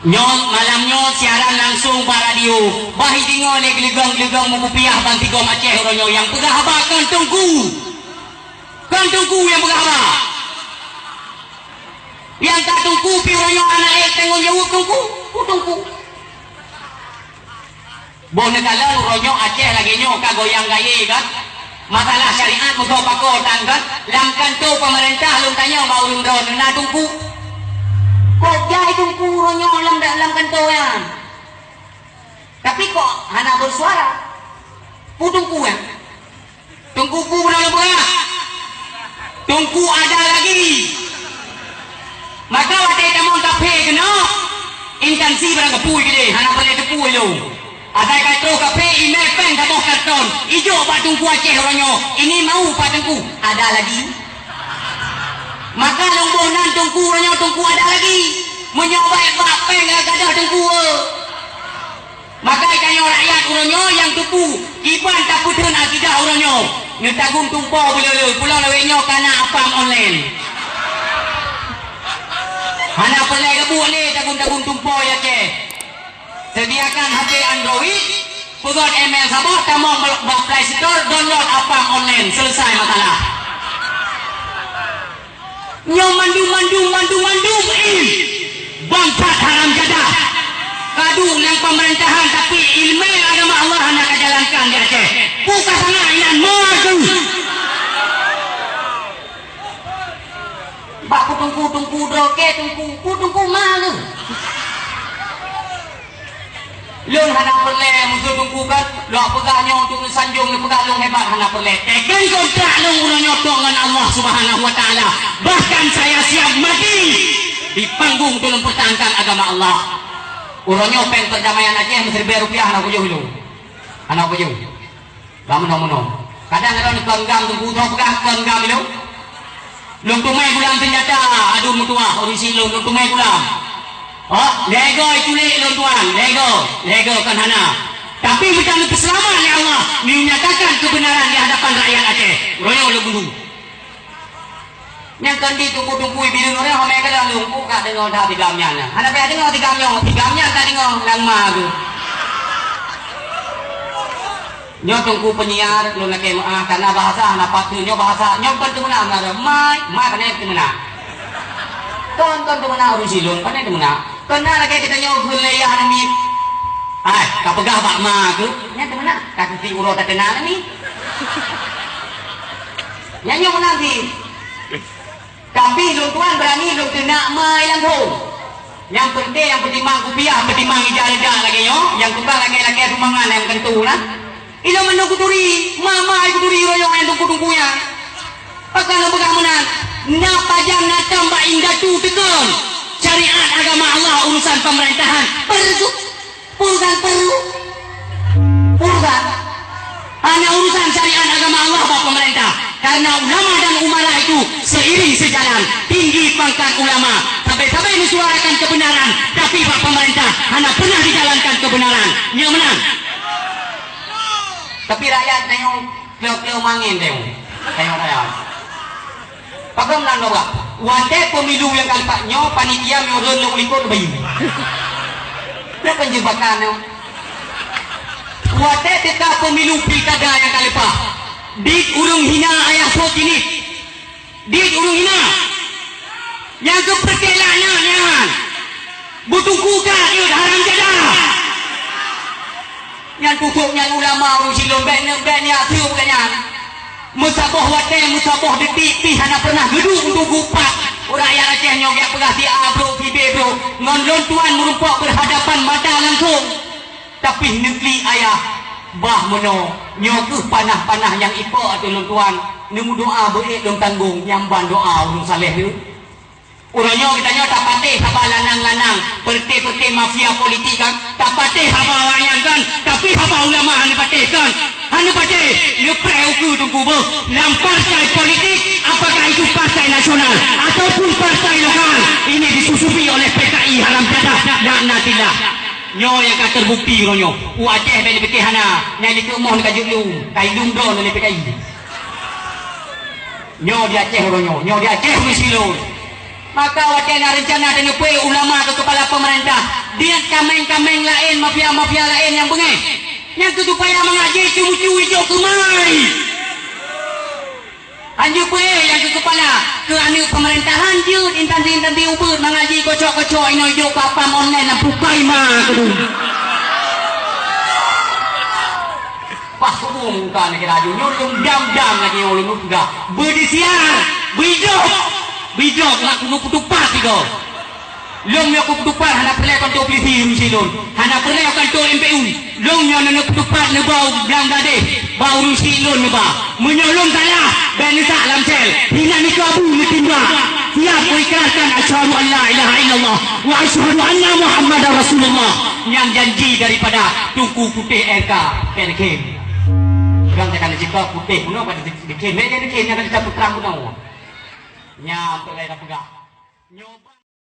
Nyong malamnya siaran langsung para radio. Bahi tinggal ni gelegang-gelegang mukupiah bang Tigom Aceh ronyo yang pegah abah kantungku. Kantungku yang pegah abah. Yang tak tungku pi ronyo anak tengok jauh tungku, tungku. Bona kalau ronyo Aceh lagi nyo kagoyang gaya kan. Masalah syariat muka pakotan kan. Lam kantor pemerintah lung tanya mau undon na tungku. Kok jahit tungku ronyo dalam kantor ya. Tapi kok hana bersuara. Tungku ya. Tungku benar benar. Tungku ada lagi. Maka waktu kamu kafe kena intensi berang kepui gede. Hana boleh kepui lo. Ada kata kafe email pen kamu karton. Ijo pak tungku Aceh ronyo. Ini mau pak tungku. Ada lagi. Maka lombonan tungku ronyo tungku ada lagi. Menyoba bapen gadah tungku. Maka kanyo rakyat ronyo yang tungku. Iban tak putun akidah ronyo. Ngetagung tumpo bila pulau leweknya kana apam online. Hana pelai ke boleh tagung tumpo ya ke. Sediakan HP Android, pegot email sabah tamong Play Store, download apam online, selesai masalah. Nyom mandum bangkat haram jadah. Kadung yang pemerintahan tapi ilmu agama Allah hendak jalankan di Aceh. Bukan sana inan maju. Bak tungku droke tungku malu. Lung hendak perle musuh tungku kan. Lo pegahnya untuk sanjung pegah lung hebat hendak perle. Tekan kontrak lung urangnya dengan Allah Subhanahu Wa Taala. Bahkan saya siap mati di panggung tolong pertahankan agama Allah. Urangnya peng perdamaian Aceh Rp1,000 anak pujuh lu. Anak pujuh. Gamono. Kadang ada kenggam tunggu tong pegah kenggam lu. Lung tumai gulam senjata aduh mutua orisi lung tumai gulam. Oh, lego culik lung tuan, lego kan hana. Tapi macam keselamatan ya Allah menyatakan kebenaran di hadapan rakyat Aceh. Urangnya lu bunuh. Yang kandi tunggu bilang orang home kada lungku ka dengar dah tigamnya na. Ana pe dengar tigamnya ka dengar lang magu. Nyo tunggu penyiar lu nak karena bahasa ana patunya bahasa nyom kan temuna na mai kana temuna. Ton tu mana urus silun kana temuna. Kana lagi kita nyo gulaya hanami. Ai kapegah bak magu. Nya temuna ka ti uro ta tenana ni. Nya nyo nanti tapi lu tuan berani lu kena mai langsung. Yang penting yang pertimbang kupiah, pertimbang ijal-ijal lagi yo. Yang tukar lagi rumangan yang kentu lah. Ilo menunggu turi, mama ibu turi royo yang tunggu-tunggunya. Akan lu pegang menang. Napa jam nak tambah indah tu tekan. Syariat agama Allah urusan pemerintahan. Perlu. Hanya urusan syariat agama Allah Bapak pemerintah. Karena ulama dan umarah itu seiring sejalan. Tinggi pangkat ulama sampai mensuarakan kebenaran, tapi Pak pemerintah hanya pernah dijalankan kebenaran. Dia menang. Tapi rakyat tengok kleo mangin tengok rakyat. Pak menang dong. Wante pemilu yang kali paknya panitia miurun lu ikut bayi. Dia penjebakannya. Wate tetap pemilu pilkada yang kali pak. Dit urung hina ayah sok ini. Dit urung hina. Yang keperkelanya nyan. Butuh kuka dia haram jadah. Yang kukuknya ulama urung silom ben-ben tiu bukannya. Musabah wate musabah detik pi hana pernah gedung untuk gupat. Rakyat Aceh nyogek pegati abro pibe bro. Ngon tuan merumpak berhadapan mata langsung. Tapi negeri ayah bah meno nyokuh panah-panah yang ipa tu long tuan nemu doa beik dong tanggung nyamban doa ulung saleh tu urangnya kitanya tak patih haba lanang-lanang perti mafia politik kan tak patih haba wayang kan tapi haba ulama hanya patih kan hanya patih lepre uku tunggu bo dalam partai politik apakah itu partai nasional ataupun partai lokal ini disusupi oleh PKI haram jadah dan natilah nyo yang ka terbukti ronyo u Aceh beli petihana nyali ke umah dekat julu kai lumdo oleh PKI nyo di Aceh ronyo nyo di Aceh misilo maka wacana rencana dengan ulama ke kepala pemerintah dia kameng-kameng lain, mafia-mafia lain yang bengeng. Yang tu supaya mengaji cumi-cumi hijau kemai. Anju pe yang ke kepala ke anu pemerintahan je intansi-intansi ubur mengaji kocok-kocok ino hijau kapam online dan pukai mah kedu. Pas kubung kan kira aju nyolong dam-dam lagi nyolong enggak. Berdisiar, bidok nak kuno kutupat tiga. Long yang kutupat hendak pelai kantor polisi mesti long. Hendak pelai kantor MPU. Long yang nak kutupat ne bau blang dade. Bau rusi long ne ba. Menyolong salah dan nisak lam sel. Hina ni kabu ni timba. Siap mengikrarkan asyhadu an la ilaha illallah wa asyhadu anna Muhammadar Rasulullah. Yang janji daripada Tunku Putih RK Pelkem. Gang tekan jika putih puno pada dikem. Dia dikem yang ada perang puno. Nya pelai dah pegak. Nyoba